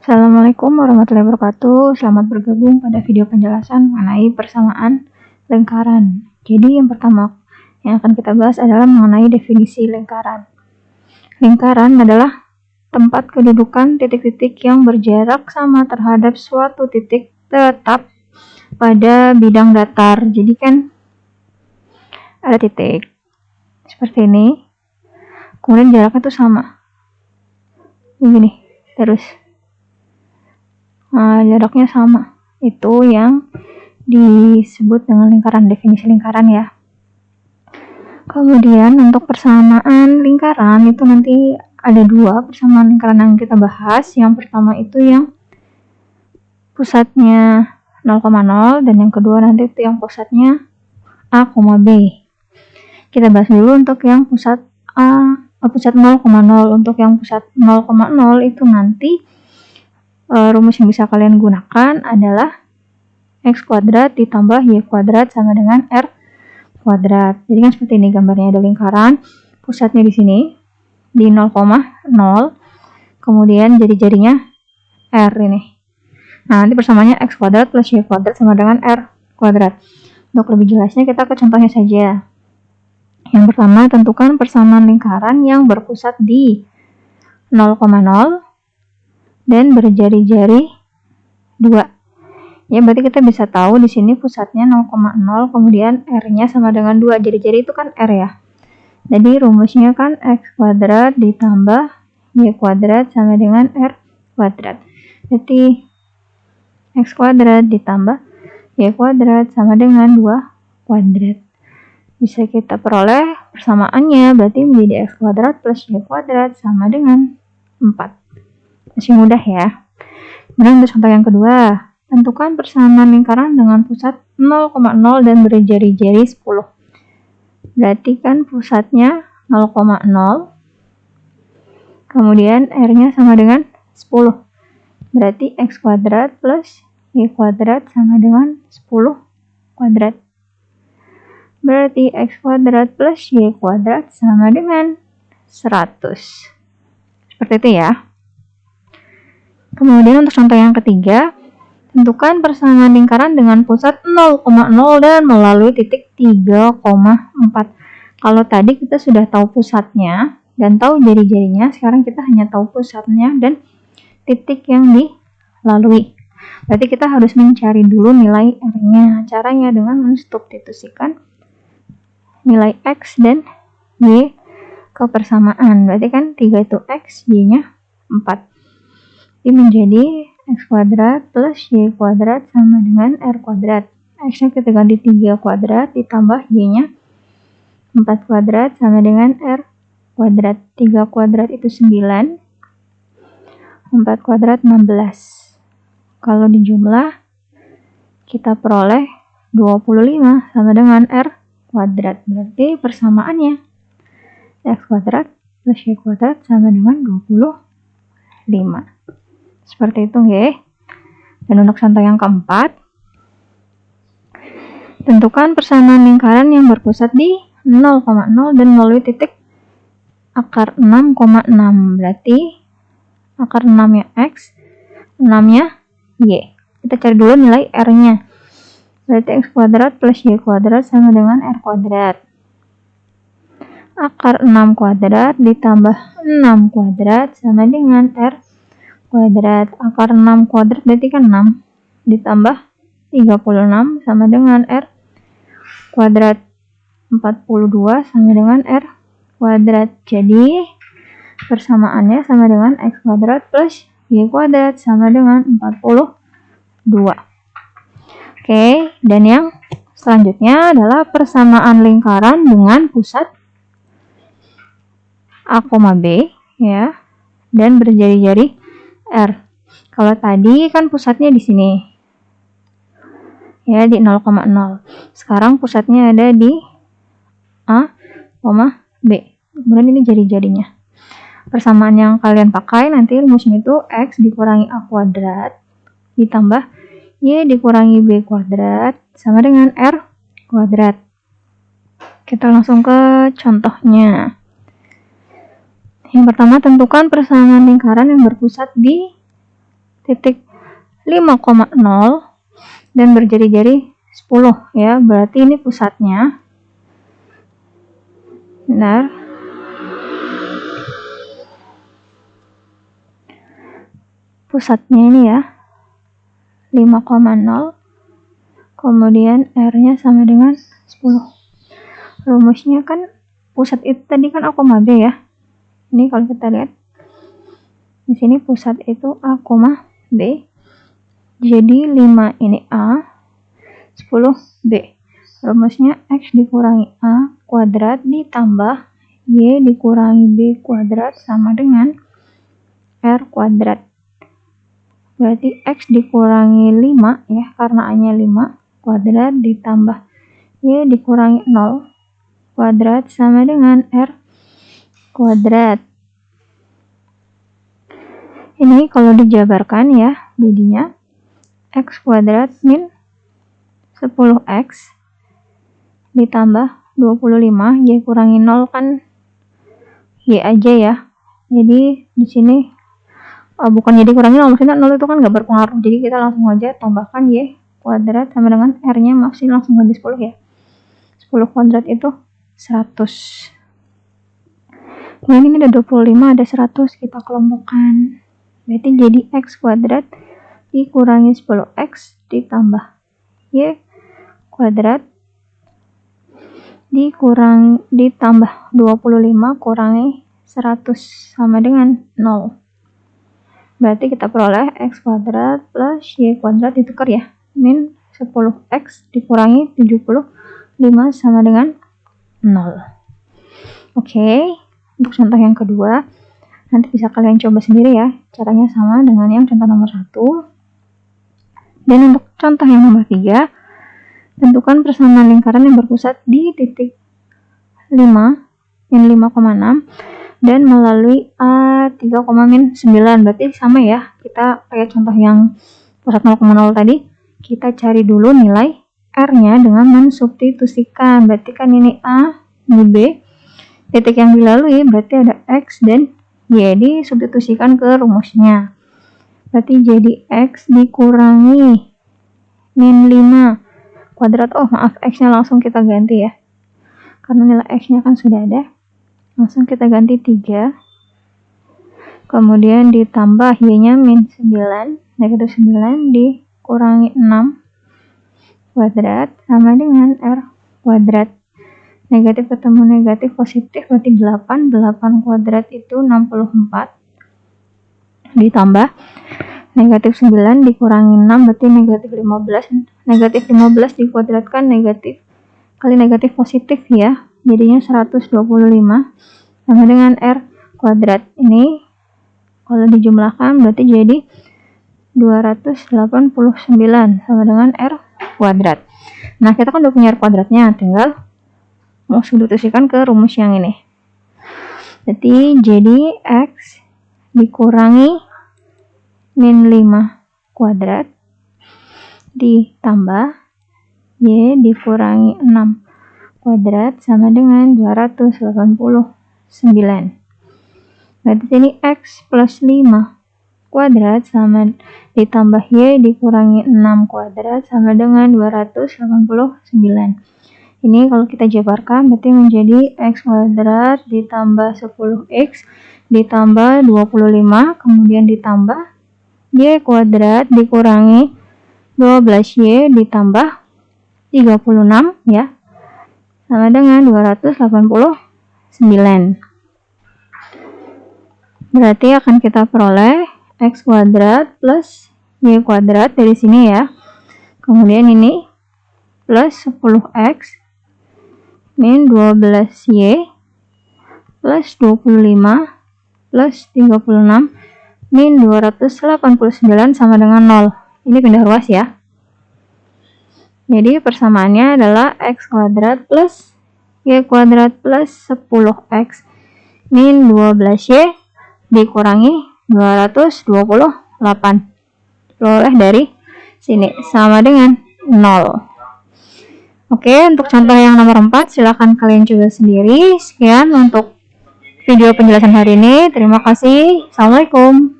Assalamualaikum warahmatullahi wabarakatuh. Selamat bergabung pada video penjelasan mengenai persamaan lingkaran. Jadi yang pertama yang akan kita bahas adalah mengenai definisi lingkaran. Lingkaran adalah tempat kedudukan titik-titik yang berjarak sama terhadap suatu titik tetap pada bidang datar. Jadi kan ada titik seperti ini, kemudian jaraknya tuh sama begini terus. Jaraknya sama, itu yang disebut dengan lingkaran, definisi lingkaran ya. Kemudian untuk persamaan lingkaran itu nanti ada dua persamaan lingkaran yang kita bahas. Yang pertama itu yang pusatnya 0,0 dan yang kedua nanti itu yang pusatnya A, B. Kita bahas dulu untuk yang pusat 0,0. Untuk yang pusat 0,0 itu nanti rumus yang bisa kalian gunakan adalah x kuadrat ditambah y kuadrat sama dengan r kuadrat. Jadi kan seperti ini gambarnya, ada lingkaran, pusatnya di sini di 0,0, kemudian jari-jarinya r ini. Nah, nanti persamaannya x kuadrat plus y kuadrat sama dengan r kuadrat. Untuk lebih jelasnya kita ke contohnya saja. Yang pertama, tentukan persamaan lingkaran yang berpusat di 0,0 dan berjari-jari 2. Ya, berarti kita bisa tahu di sini pusatnya 0,0, kemudian R-nya sama dengan 2. Jari-jari itu kan R ya. Jadi rumusnya kan X kuadrat ditambah Y kuadrat sama dengan R kuadrat. Berarti X kuadrat ditambah Y kuadrat sama dengan 2 kuadrat. Bisa kita peroleh persamaannya, berarti menjadi X kuadrat plus Y kuadrat sama dengan 4. Masih mudah ya. Kemudian untuk contoh yang kedua, tentukan persamaan lingkaran dengan pusat 0,0 dan berjari-jari 10. Berarti kan pusatnya 0,0, kemudian R-nya sama dengan 10. Berarti X kuadrat plus Y kuadrat sama dengan 10 kuadrat. Berarti X kuadrat plus Y kuadrat sama dengan 100. Seperti itu ya. Kemudian untuk contoh yang ketiga, tentukan persamaan lingkaran dengan pusat 0,0 dan melalui titik 3,4. Kalau tadi kita sudah tahu pusatnya dan tahu jari-jarinya, sekarang kita hanya tahu pusatnya dan titik yang dilalui. Berarti kita harus mencari dulu nilai R-nya. Caranya dengan mensubstitusikan nilai X dan Y ke persamaan. Berarti kan 3 itu X, Y-nya 4. Ini menjadi X kuadrat plus Y kuadrat sama dengan R kuadrat. X-nya kita ganti 3 kuadrat ditambah Y-nya 4 kuadrat sama dengan R kuadrat. 3 kuadrat itu 9, 4 kuadrat 16. Kalau dijumlah kita peroleh 25 sama dengan R kuadrat. Berarti persamaannya X kuadrat plus Y kuadrat sama dengan 25. Seperti itu ya. Dan untuk contoh yang keempat, tentukan persamaan lingkaran yang berpusat di 0,0 dan melalui titik akar 6,6. Berarti akar 6-nya X, 6-nya Y. Kita cari dulu nilai R-nya. Berarti X kuadrat plus Y kuadrat sama dengan R kuadrat. Akar 6 kuadrat ditambah 6 kuadrat sama dengan R kuadrat. Akar 6 kuadrat berarti kan 6 ditambah 36 sama dengan R kuadrat. 42 sama dengan R kuadrat. Jadi persamaannya sama dengan X kuadrat plus Y kuadrat sama dengan 42. Oke, dan yang selanjutnya adalah persamaan lingkaran dengan pusat A, B ya, dan berjari-jari R. Kalau tadi kan pusatnya di sini. Ya, di 0,0. Sekarang pusatnya ada di A, B. Kemudian ini jari-jarinya. Persamaan yang kalian pakai nanti rumusnya itu X dikurangi A kuadrat ditambah Y dikurangi B kuadrat sama dengan R kuadrat. Kita langsung ke contohnya. Yang pertama, tentukan persamaan lingkaran yang berpusat di titik 5,0 dan berjari-jari 10 ya, berarti ini pusatnya. Benar. Pusatnya ini ya 5,0, kemudian R-nya sama dengan 10. Rumusnya kan pusat itu tadi kan A, B ya. Ini kalau kita lihat di sini pusat itu A, B. Jadi 5 ini A, 10 B. Rumusnya X dikurangi A kuadrat ditambah Y dikurangi B kuadrat sama dengan R kuadrat. Berarti X dikurangi 5 ya, karena A-nya 5 kuadrat ditambah Y dikurangi 0 kuadrat sama dengan R kuadrat. Ini kalau dijabarkan ya, jadinya X kuadrat min 10X ditambah 25, Y kurangi 0 kan Y aja ya. Jadi di sini bukan jadi kurangi 0, maksudnya 0 itu kan nggak berpengaruh. Jadi kita langsung aja tambahkan Y kuadrat sama dengan R-nya, maaf sih langsung ganti 10 ya. 10 kuadrat itu 100. Kemudian ini ada 25, ada 100, kita kelompokkan. Berarti jadi X kuadrat dikurangi 10X ditambah Y kuadrat ditambah 25 kurangi 100 sama dengan 0. Berarti kita peroleh X kuadrat plus Y kuadrat ditukar ya, min 10X dikurangi 75 sama dengan 0. Oke, untuk contoh yang kedua nanti bisa kalian coba sendiri ya, caranya sama dengan yang contoh nomor 1. Dan untuk contoh yang nomor 3, tentukan persamaan lingkaran yang berpusat di titik 5 min 5,6 dan melalui A 3,9. Berarti sama ya, kita kayak contoh yang pusat 0,0 tadi, kita cari dulu nilai R-nya dengan mensubstitusikan. Berarti kan ini A, ini B, titik yang dilalui berarti ada X dan Y, disubstitusikan ke rumusnya. Berarti jadi X dikurangi min 5 kuadrat. Oh maaf, X-nya langsung kita ganti ya, karena nilai X-nya kan sudah ada. Langsung kita ganti 3. Kemudian ditambah Y-nya min 9, negatif 9 dikurangi 6 kuadrat sama dengan R kuadrat. Negatif ketemu negatif positif berarti 8. 8 kuadrat itu 64. Ditambah negatif 9 dikurangi 6 berarti negatif 15. Negatif 15 dikuadratkan negatif kali negatif positif ya, jadinya 125 sama dengan R kuadrat. Ini kalau dijumlahkan berarti jadi 289 sama dengan R kuadrat. Nah, kita kan udah punya R kuadratnya, tinggal mau substitusikan ke rumus yang ini. Jadi X dikurangi min 5 kuadrat ditambah Y dikurangi 6 kuadrat sama dengan 289. Berarti ini X plus 5 kuadrat sama ditambah Y dikurangi 6 kuadrat sama dengan 289. Ini kalau kita jabarkan berarti menjadi X kuadrat ditambah 10X ditambah 25, kemudian ditambah Y kuadrat dikurangi 12Y ditambah 36 ya, sama dengan 289. Berarti akan kita peroleh X kuadrat plus Y kuadrat dari sini ya. Kemudian ini plus 10X min 12Y plus 25 plus 36 min 289 sama dengan 0. Ini pindah ruas ya. Jadi persamaannya adalah X kuadrat plus Y kuadrat plus 10X min 12Y dikurangi 228. Peroleh dari sini sama dengan 0. Oke, untuk contoh yang nomor 4 silahkan kalian coba sendiri. Sekian untuk video penjelasan hari ini. Terima kasih. Assalamualaikum.